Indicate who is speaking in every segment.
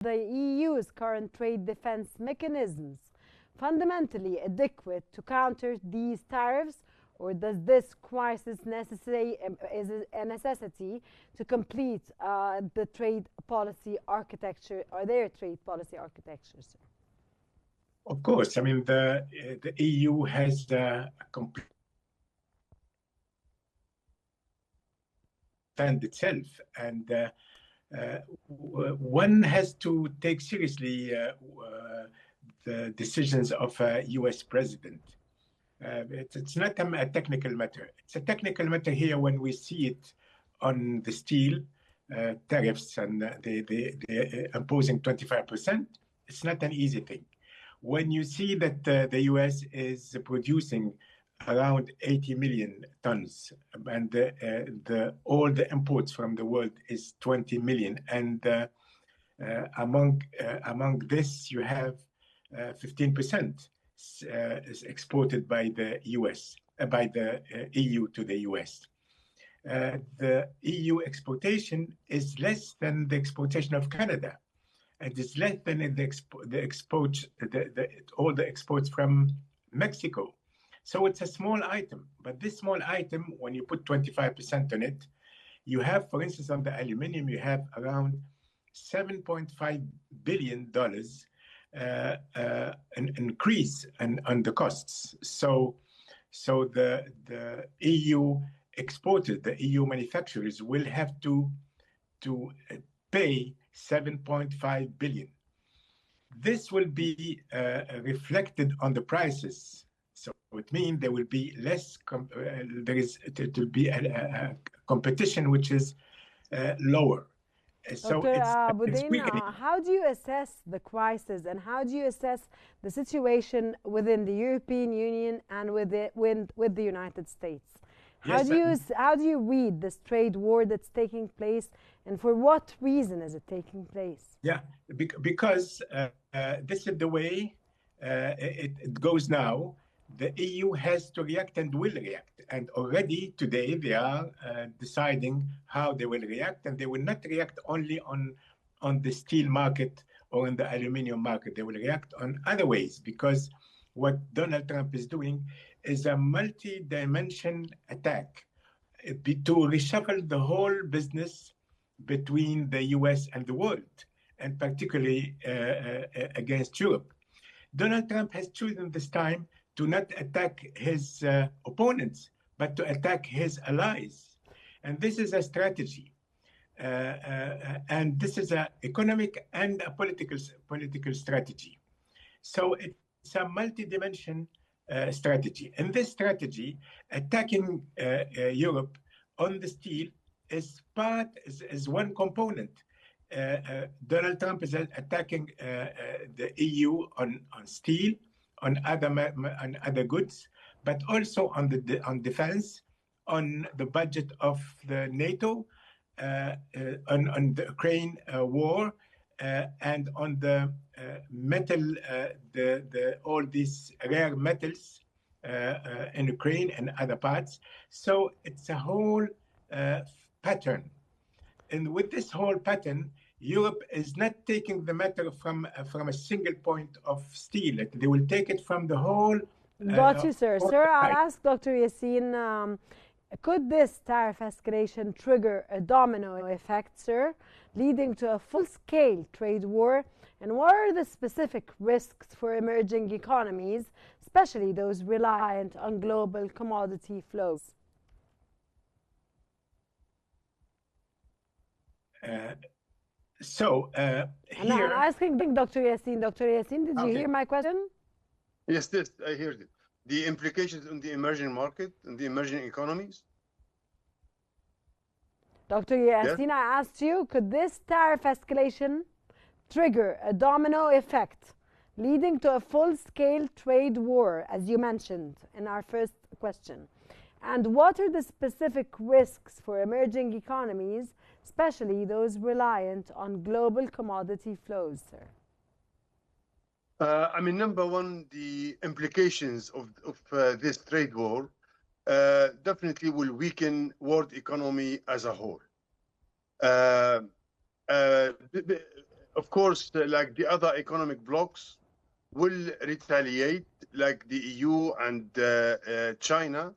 Speaker 1: the EU's current trade defense mechanisms fundamentally adequate to counter these tariffs, or does this crisis is a necessity to complete the trade policy architecture or their trade policy architectures?
Speaker 2: Of course, I mean the EU has a complete stand itself, and one has to take seriously the decisions of a U.S. president. It's not a technical matter. It's a technical matter here when we see it on the steel tariffs and they imposing 25%. It's not an easy thing. When you see that the U.S. is producing around 80 million tons, and all the imports from the world is 20 million, and among this you have 15% is exported by the U.S. By the EU to the U.S. The EU exportation is less than the exportation of Canada. It is less than all the exports from Mexico. So it's a small item, but this small item, when you put 25% on it, you have, for instance, on the aluminum, you have around $7.5 billion an increase on the costs. So the EU exporters, the EU manufacturers will have to pay 7.5 billion. This will be reflected on the prices. So it means there will be less. It will be a competition which is lower. So
Speaker 1: Dr.
Speaker 2: it's
Speaker 1: Bouden, how do you assess the crisis, and how do you assess the situation within the European Union and with the United States? How do you read this trade war that's taking place, and for what reason is it taking place?
Speaker 2: Yeah, because this is the way it goes now. The EU has to react and will react. And already today they are deciding how they will react, and they will not react only on the steel market or in the aluminum market. They will react on other ways, because what Donald Trump is doing is a multi-dimension attack to reshuffle the whole business between the US and the world, and particularly against Europe. Donald Trump has chosen this time to not attack his opponents, but to attack his allies. And this is a strategy. And this is an economic and a political strategy. So it's a multi-dimension strategy. In this strategy, attacking Europe on the steel is one component. Donald Trump is attacking the EU on steel, on other goods, but also on defense, on the budget of the NATO, on the Ukraine war, and on the metal, all these rare metals in Ukraine and other parts. So it's a whole pattern. And with this whole pattern, Europe is not taking the matter from a single point of steel. They will take it from the whole.
Speaker 1: Got you, sir. Sir, I'll ask Dr. Yassin, could this tariff escalation trigger a domino effect, sir, leading to a full-scale trade war? And what are the specific risks for emerging economies, especially those reliant on global commodity flows?
Speaker 2: Here,
Speaker 1: I'm asking Dr. Yassin. Dr. Yassin, did you hear my question?
Speaker 3: Yes, I heard it. The implications on the emerging market and the emerging economies?
Speaker 1: Dr. Yassin, yes? I asked you, could this tariff escalation trigger a domino effect, leading to a full-scale trade war, as you mentioned in our first question? And what are the specific risks for emerging economies, especially those reliant on global commodity flows, sir?
Speaker 3: I mean, number one, the implications of this trade war definitely will weaken world economy as a whole. of course, like the other economic blocs will retaliate, like the EU and China,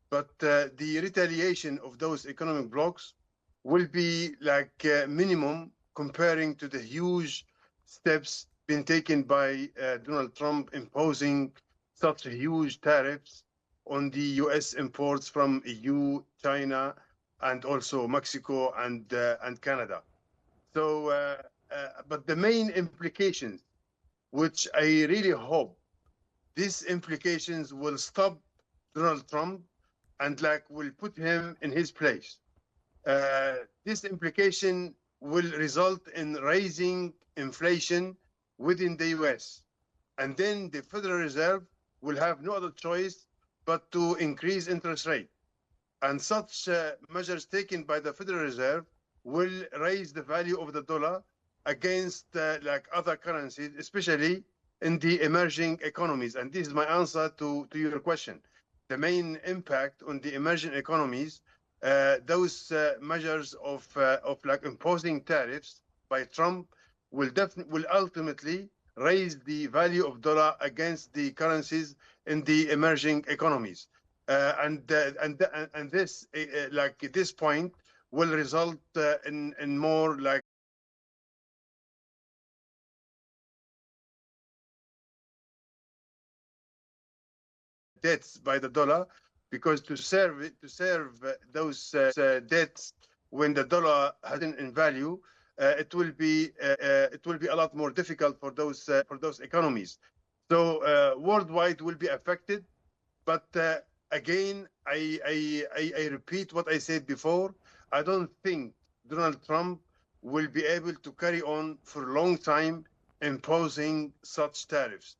Speaker 3: but the retaliation of those economic blocs will be like minimum comparing to the huge steps being taken by Donald Trump imposing such huge tariffs on the US imports from EU, China, and also Mexico and Canada. So, but the main implications, which I really hope these implications will stop Donald Trump and like will put him in his place. This implication will result in raising inflation within the US. And then the Federal Reserve will have no other choice but to increase interest rate. And such measures taken by the Federal Reserve will raise the value of the dollar against like other currencies, especially in the emerging economies. And this is my answer to your question. The main impact on the emerging economies, those measures of like imposing tariffs by Trump will ultimately raise the value of dollar against the currencies in the emerging economies. And this like at this point will result in more like debts by the dollar, because to serve those debts when the dollar hasn't in value, it will be a lot more difficult for those economies. So worldwide will be affected, but again, I repeat what I said before. I don't think Donald Trump will be able to carry on for a long time imposing such tariffs.